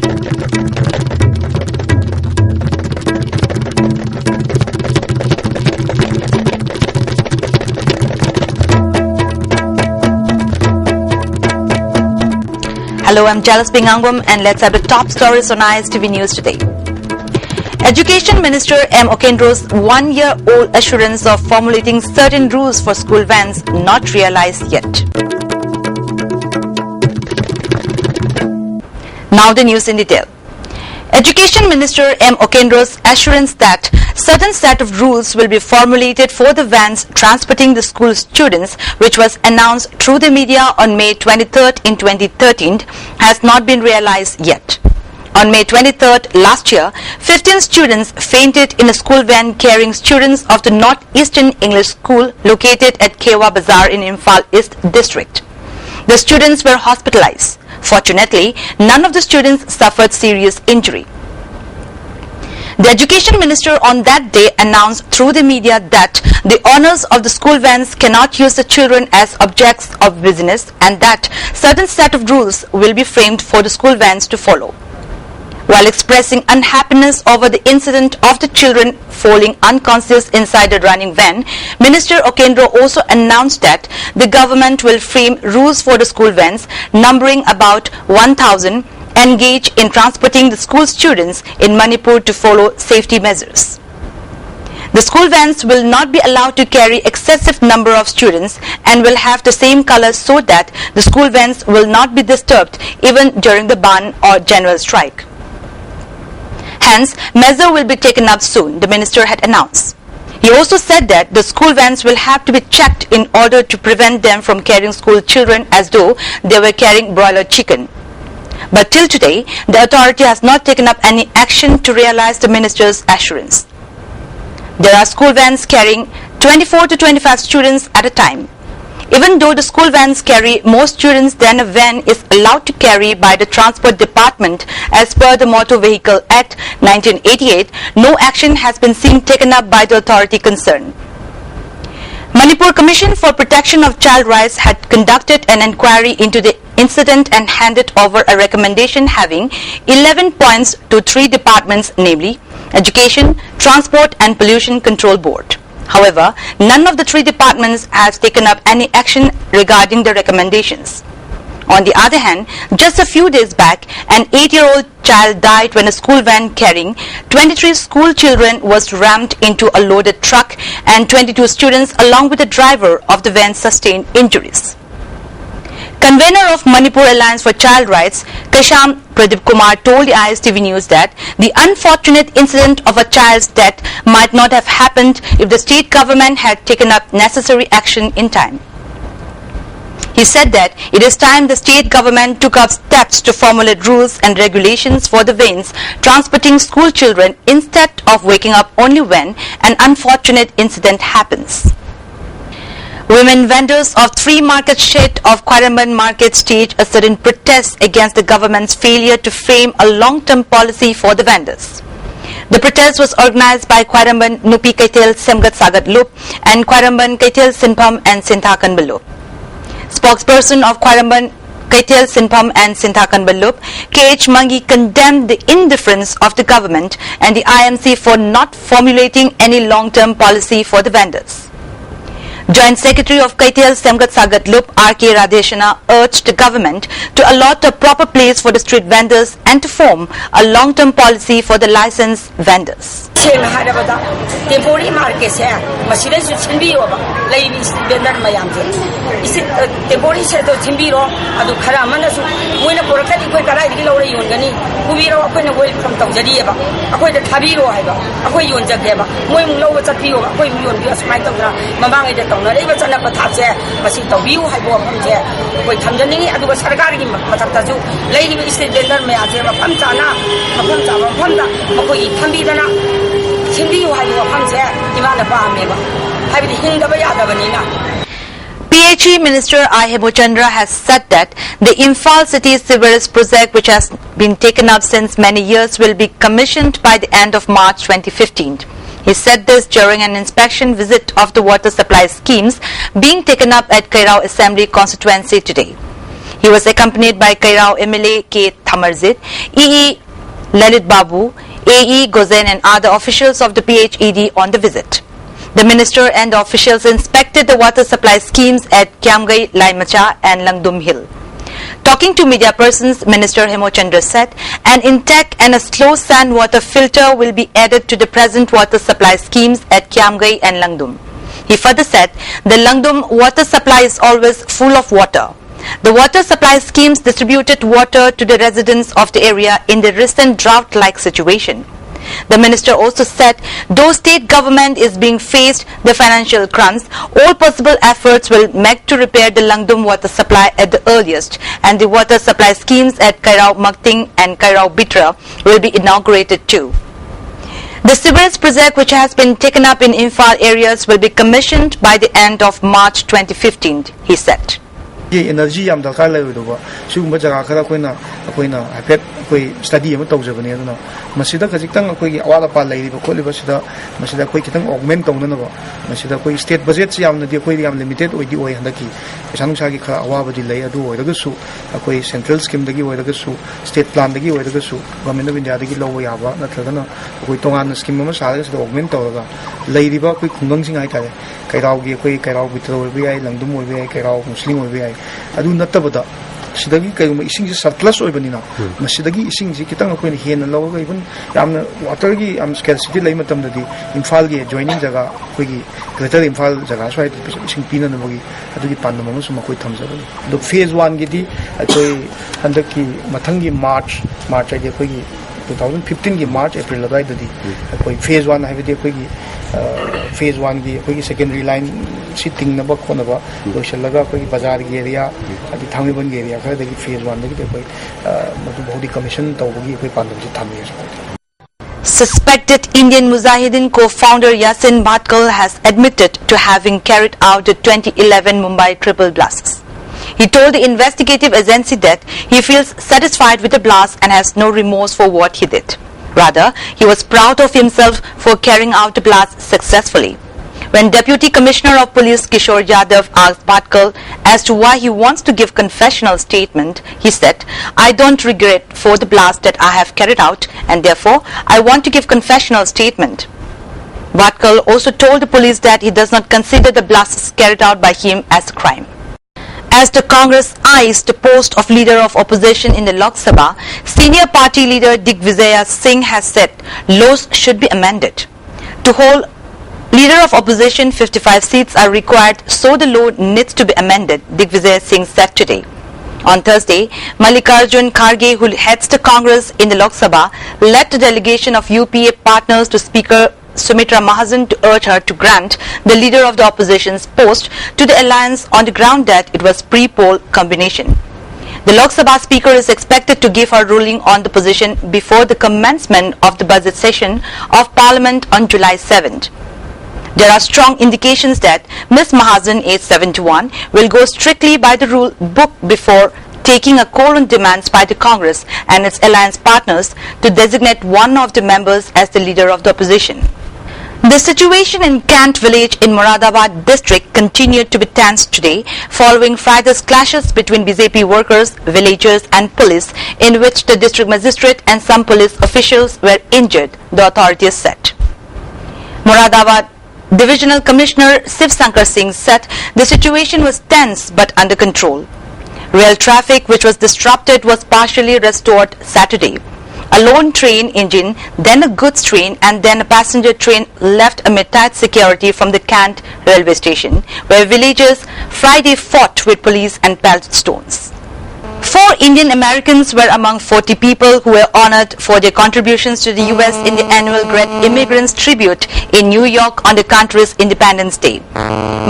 Hello, I'm Jalas Bingangwam and let's have the top stories on ISTV News today. Education Minister M. Okendro's one-year-old assurance of formulating certain rules for school vans not realized yet. Now the news in detail. Education Minister M. Okendro's assurance that certain set of rules will be formulated for the vans transporting the school students, which was announced through the media on May 23rd in 2013, has not been realized yet. On May 23rd last year, 15 students fainted in a school van carrying students of the Northeastern English School located at Kewa Bazaar in Imphal East District. The students were hospitalized. Fortunately, none of the students suffered serious injury. The Education Minister on that day announced through the media that the owners of the school vans cannot use the children as objects of business and that certain set of rules will be framed for the school vans to follow. While expressing unhappiness over the incident of the children falling unconscious inside a running van, Minister Okendro also announced that the government will frame rules for the school vans, numbering about 1,000, engage in transporting the school students in Manipur to follow safety measures. The school vans will not be allowed to carry excessive number of students and will have the same color so that the school vans will not be disturbed even during the ban or general strike. Hence, measure will be taken up soon, the minister had announced. He also said that the school vans will have to be checked in order to prevent them from carrying school children as though they were carrying broiler chicken. But till today, the authority has not taken up any action to realize the minister's assurance. There are school vans carrying 24 to 25 students at a time. Even though the school vans carry more students than a van is allowed to carry by the Transport Department as per the Motor Vehicle Act 1988, no action has been seen taken up by the authority concerned. Manipur Commission for Protection of Child Rights had conducted an inquiry into the incident and handed over a recommendation having 11 points to 3 departments, namely Education, Transport and Pollution Control Board. However, none of the 3 departments has taken up any action regarding the recommendations. On the other hand, just a few days back, an 8-year-old child died when a school van carrying 23 school children was rammed into a loaded truck and 22 students along with the driver of the van sustained injuries. Convener of Manipur Alliance for Child Rights, Kasham Pradeep Kumar told the ISTV News that the unfortunate incident of a child's death might not have happened if the state government had taken up necessary action in time. He said that it is time the state government took up steps to formulate rules and regulations for the vans transporting school children instead of waking up only when an unfortunate incident happens. Women vendors of 3 market shed of Khwaramban market staged a sudden protest against the government's failure to frame a long-term policy for the vendors. The protest was organized by Khwaramban Nupi Kaitel Semgat Sagat Lup and Khwaramban Kaitel Sinpham and Sinthakan Balup. Spokesperson of Khwaramban Kaitel Sinpham and Sinthakan Balup, K.H. Mangi, condemned the indifference of the government and the IMC for not formulating any long-term policy for the vendors. Joint Secretary of Kaitel Semgat Sagat Lup, R.K. Radheshana, urged the government to allot a proper place for the street vendors and to form a long-term policy for the licensed vendors. Temporary market है मशीनें जो छिंबी हो बा लेकिन इस बेंदर में याम थे इसे temporary से तो छिंबी रो अदु खरा मन सु वो ना पुरखा दी कोई करा इधर लोग यून गनी कुबी रो कोई ना कोई कम तक जरी है बा कोई तो थाबी रो है बा कोई यून जगह बा वो लोग चट्टी हो बा कोई यून भी अस्माई तक ना ममांग इधर तक ना ये बच्चा ना पता से मशी तो भी है वो हम से कोई समझ नहीं अदु सरकार की मतलब ताजु लेकिन इस बेंदर में आते बा हम चाना दा कोई थाबी दना PHE Minister I. Hemochandra has said that the Imphal City Sewerage project, which has been taken up since many years, will be commissioned by the end of March 2015. He said this during an inspection visit of the water supply schemes being taken up at Kairao Assembly constituency today. He was accompanied by Kairao MLA K. Thamarzit, EE Lalit Babu, AE Gozen and other officials of the PHED on the visit. The minister and the officials inspected the water supply schemes at Kiamgai, Laimacha and Langdum Hill. Talking to media persons, Minister Hemochandra said an intact and a slow sand water filter will be added to the present water supply schemes at Kiamgai and Langdum. He further said the Langdum water supply is always full of water. The water supply schemes distributed water to the residents of the area in the recent drought-like situation. The minister also said, though state government is being faced the financial crunch, all possible efforts will make to repair the Langdum water supply at the earliest, and the water supply schemes at Kairao Makting and Kairao Bitra will be inaugurated too. The sewerage project, which has been taken up in Imphal areas, will be commissioned by the end of March 2015, he said. Energy am darkar lai udoba sugumba jaga khara koina hapet koi study am tawjabani aduna masida khajitang koi gi awala pa lai ba kholi ba sida masida koi kitang augment tawna na ba masida koi state budget si am na di koi am limited oi di oi handaki pesang sa gi khara awa ba di lai adu oi daga su koi central scheme dagi oi daga su state plan dagi oi daga su government of India dagi lawa ya ba na thagana koi tongan scheme ma sa ga augment tawga lai ri ba koi khungang sing ai tare kairao gi koi kairao bitro oi bi ai langdum oi bi ai kairao muslim oi bi ai adu natabada sidagi kayuma ising surplus oibanina masidagi ising ji kitang akoina hena lawaga even yamna water gi am scarcity lai matam dadi Imphal gi joining jaga koigi greater Imphal jaga swai ising pina na bogi adu gi panna mama suma koi thamjaga do phase 1 gi di akoi handaki mathangi march ai koigi 2015 gi march april lagai dadi akoi phase 1 haibidi koigi phase 1 gi koigi secondary line sitting na ba khona ba loisalaga koi bazar gi area adi thangibon gi area khara dagi phase 1 dagi koi madu body commission tawgi koi pandam ji thammi. Suspected Indian Mujahideen co-founder Yasin Bhatkal has admitted to having carried out the 2011 Mumbai triple blasts. He told the investigative agency that he feels satisfied with the blast and has no remorse for what he did. Rather, he was proud of himself for carrying out the blast successfully. When Deputy Commissioner of Police Kishore Yadav asked Bhatkal as to why he wants to give confessional statement, he said, "I don't regret for the blast that I have carried out, and therefore I want to give confessional statement." Bhatkal also told the police that he does not consider the blasts carried out by him as a crime. As the Congress eyes the post of leader of opposition in the Lok Sabha, senior party leader Digvijay Singh has said laws should be amended. To hold leader of opposition, 55 seats are required, so the law needs to be amended, Digvijay Singh said today. On Thursday, Mallikarjun Kharge, who heads the Congress in the Lok Sabha, led the delegation of UPA partners to Speaker Sumitra Mahajan to urge her to grant the leader of the opposition's post to the alliance on the ground that it was pre-poll combination. The Lok Sabha Speaker is expected to give her ruling on the position before the commencement of the budget session of Parliament on July 7th. There are strong indications that Ms. Mahajan, age 71, will go strictly by the rule book before taking a call on demands by the Congress and its alliance partners to designate one of the members as the leader of the opposition. The situation in Kant village in Moradabad district continued to be tense today following Friday's clashes between BJP workers, villagers and police, in which the district magistrate and some police officials were injured, the authorities said. Moradabad Divisional Commissioner Shiv Shankar Singh said the situation was tense but under control. Rail traffic, which was disrupted, was partially restored Saturday. A lone train engine, then a goods train and then a passenger train left amid tight security from the Kant railway station, where villagers Friday fought with police and pelted stones. 4 Indian Americans were among 40 people who were honored for their contributions to the U.S. in the annual Great Immigrants Tribute in New York on the country's Independence Day.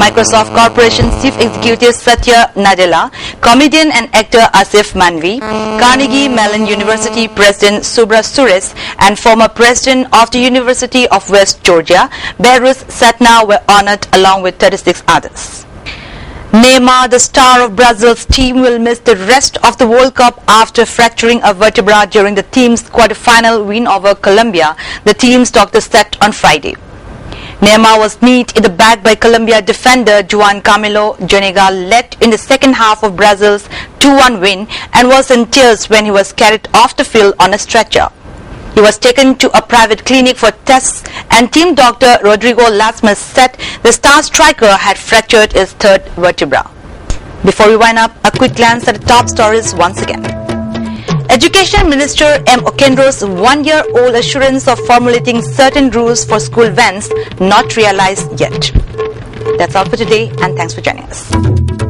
Microsoft Corporation Chief Executive Satya Nadella, comedian and actor Asif Manvi, Carnegie Mellon University President Subra Suresh, and former President of the University of West Georgia, Behrus Satna, were honored along with 36 others. Neymar, the star of Brazil's team, will miss the rest of the World Cup after fracturing a vertebra during the team's quarter-final win over Colombia, the team's doctor said on Friday. Neymar was kneed in the back by Colombia defender Juan Camilo Jonega, led in the second half of Brazil's 2-1 win, and was in tears when he was carried off the field on a stretcher. He was taken to a private clinic for tests, and team doctor Rodrigo Lasmas said the star striker had fractured his third vertebra. Before we wind up, a quick glance at the top stories once again. Education Minister M. Okendro's one-year-old assurance of formulating certain rules for school vans not realized yet. That's all for today, and thanks for joining us.